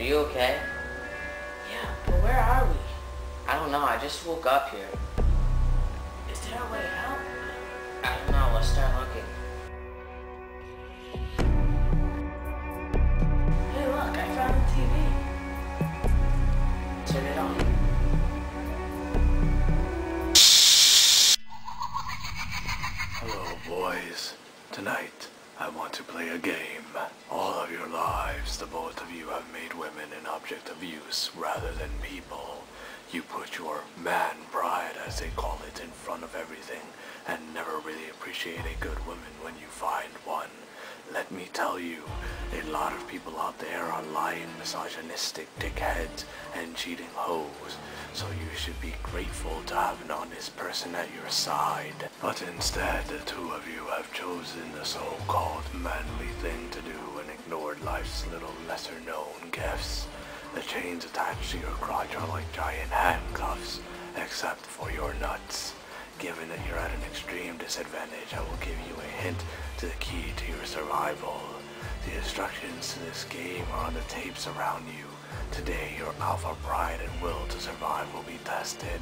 you okay? Yeah, but where are we? I don't know, I just woke up here. Is there a way out? I don't know, let's start looking. Hey look, I found the TV. Turn it on. Hello, boys. Tonight, I want to play a game. All of your lives, the both of you have made women an object of use rather than people. You put your man pride, as they call it, in front of everything and never really appreciate a good woman when you find one. Let me tell you, a lot of people out there are lying, misogynistic dickheads and cheating hoes, so you should be grateful to have an honest person at your side. But instead, the two of you have chosen the so-called manly thing to do and ignored life's little lesser-known gifts. The chains attached to your crotch are like giant handcuffs, except for your nuts. Given that you're at an extreme disadvantage, I will give you a hint to the key to your survival. The instructions to this game are on the tapes around you. Today, your alpha pride and will to survive will be tested.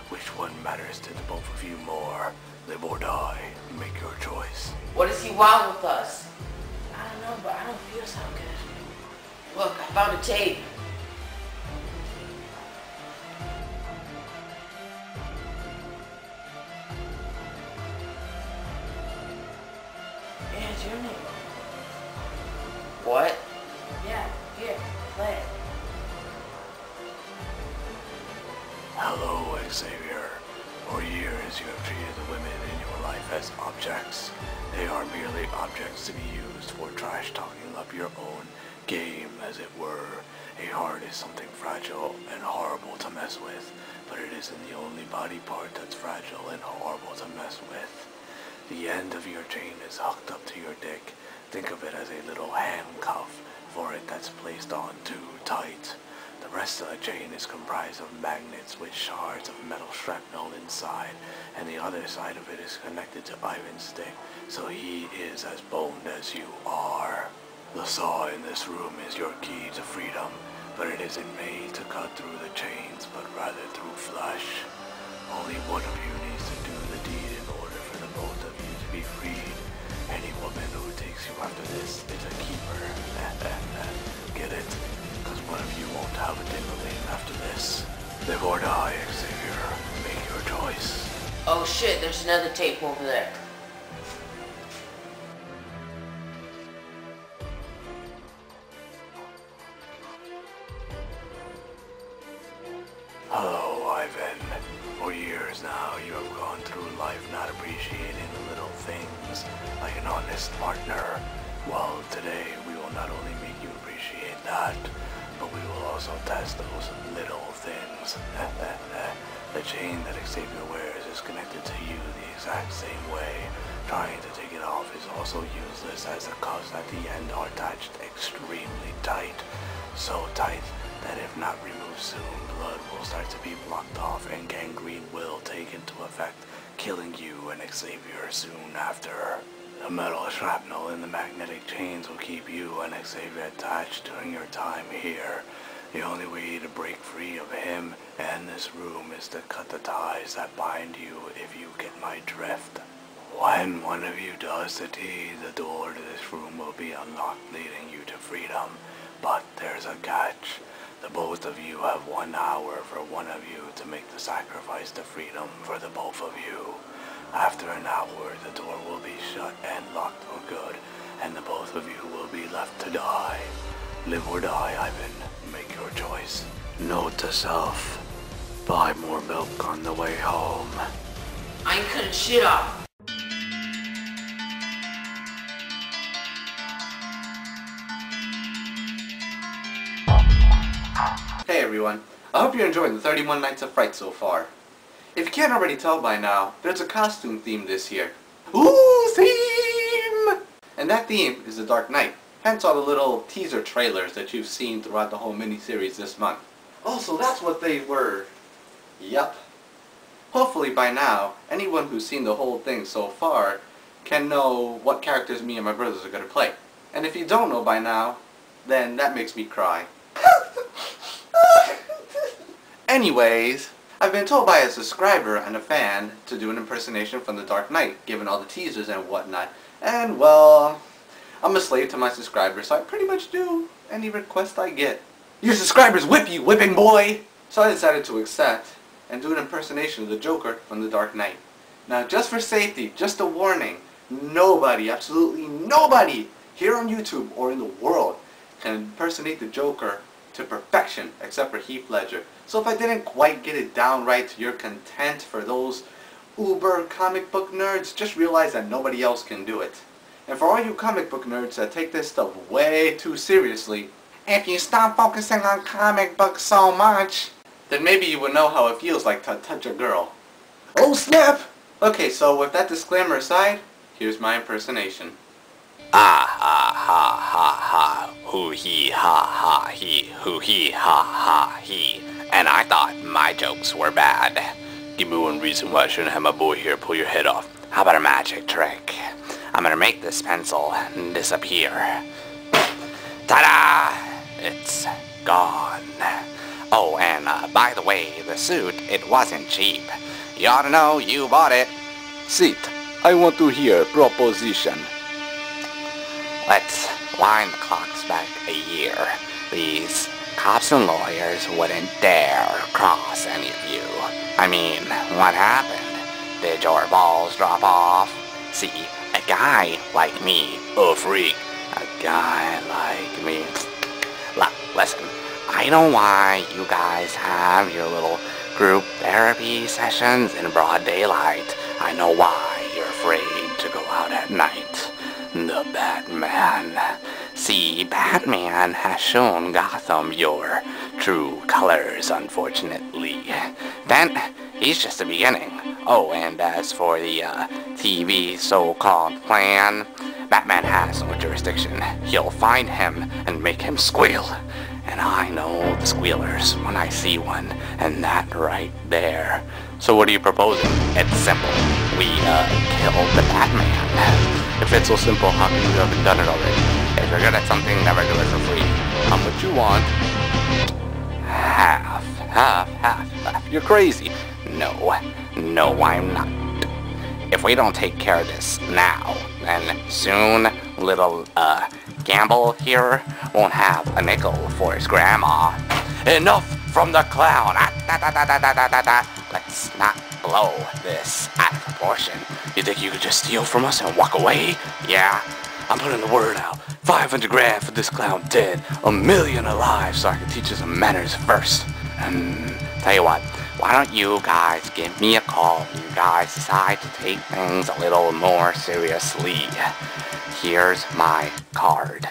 Which one matters to the both of you more? Live or die. Make your choice. What does he want with us? I don't know, but I don't feel so good. Look, I found a tape. Yeah, it's your name. What? Yeah, here, play it. Hello, Xavier. For years, you have treated the women in your life as objects. They are merely objects to be used for trash-talking up your own game, as it were. A heart is something fragile and horrible to mess with, but it isn't the only body part that's fragile and horrible to mess with. The end of your chain is hooked up to your dick. Think of it as a little handcuff for it that's placed on too tight. The rest of the chain is comprised of magnets with shards of metal shrapnel inside, and the other side of it is connected to Ivan's dick, so he is as boned as you are. The saw in this room is your key to freedom, but it isn't made to cut through the chains, but rather through flesh. Only one of you needs to do the deed in order for the both of you to be freed. Any woman who takes you after this is a keeper. Get it? Because one of you won't have a ding-a-ling after this. Live or die, Xavier. Make your choice. Oh shit, there's another tape over there. Hello, Ivan. For years now, you have gone through life not appreciating the little things, like an honest partner. Well, today, we will not only make you appreciate that, but we will also test those little things. The chain that Xavier wears is connected to you the exact same way. Trying to take it off is also useless, as the cuffs at the end are attached extremely tight. So tight that if not removed soon, blood will start to be blocked off and gangrene will take into effect, killing you and Xavier soon after. The metal shrapnel in the magnetic chains will keep you and Xavier attached during your time here. The only way to break free of him and this room is to cut the ties that bind you, if you get my drift. When one of you does the deed, the door to this room will be unlocked, leading you to freedom. But there's a catch. The both of you have 1 hour for one of you to make the sacrifice to freedom for the both of you. After an hour, the door will be shut and locked for good, and the both of you will be left to die. Live or die, Ivan. Make your choice. Note to self. Buy more milk on the way home. I ain't cutting shit off. Hey everyone, I hope you're enjoying the 31 Nights of Fright so far. If you can't already tell by now, there's a costume theme this year. Ooh, theme! And that theme is the Dark Knight, hence all the little teaser trailers that you've seen throughout the whole miniseries this month. Oh, so that's what they were. Yup. Hopefully by now, anyone who's seen the whole thing so far can know what characters me and my brothers are going to play. And if you don't know by now, then that makes me cry. Anyways, I've been told by a subscriber and a fan to do an impersonation from The Dark Knight, given all the teasers and whatnot. And well, I'm a slave to my subscribers, so I pretty much do any request I get. Your subscribers whip you, whipping boy! So I decided to accept and do an impersonation of the Joker from The Dark Knight. Now, just for safety, just a warning, nobody, absolutely nobody, here on YouTube or in the world can impersonate the Joker to perfection, except for Heath Ledger. So if I didn't quite get it down right to your content for those uber comic book nerds, just realize that nobody else can do it. And for all you comic book nerds that take this stuff way too seriously, if you stop focusing on comic books so much, then maybe you would know how it feels like to touch a girl. Oh snap! Okay, so with that disclaimer aside, here's my impersonation. Ah ha ha ha ha, hoo hee ha ha hee, hoo hee ha ha hee. And I thought my jokes were bad. Give me one reason why I shouldn't have my boy here pull your head off. How about a magic trick? I'm gonna make this pencil disappear. Ta-da! It's gone. Oh, and by the way, the suit, it wasn't cheap. You ought to know you bought it. Sit. I want to hear proposition. Let's wind the clocks back a year. These cops and lawyers wouldn't dare cross any of you. I mean, what happened? Did your balls drop off? See, a guy like me, a freak, a guy like me. Look, listen, I know why you guys have your little group therapy sessions in broad daylight. I know why you're afraid to go out at night. The Batman. See, Batman has shown Gotham your true colors, unfortunately. Then, he's just the beginning. Oh, and as for the TV so-called plan, Batman has no jurisdiction. He'll find him and make him squeal. And I know the squealers when I see one, and that right there. So what are you proposing? It's simple. We, killed the Batman. If it's so simple, how come you haven't done it already? If you're good at something, never do it for free. How much you want? Half. You're crazy. No, I'm not. If we don't take care of this now, then soon little, Gamble here won't have a nickel for his grandma. Enough from the clown! Let's not blow this out of proportion. You think you could just steal from us and walk away? Yeah, I'm putting the word out. 500 grand for this clown dead. 1 million alive so I can teach you some manners first. And tell you what, why don't you guys give me a call when you guys decide to take things a little more seriously. Here's my card.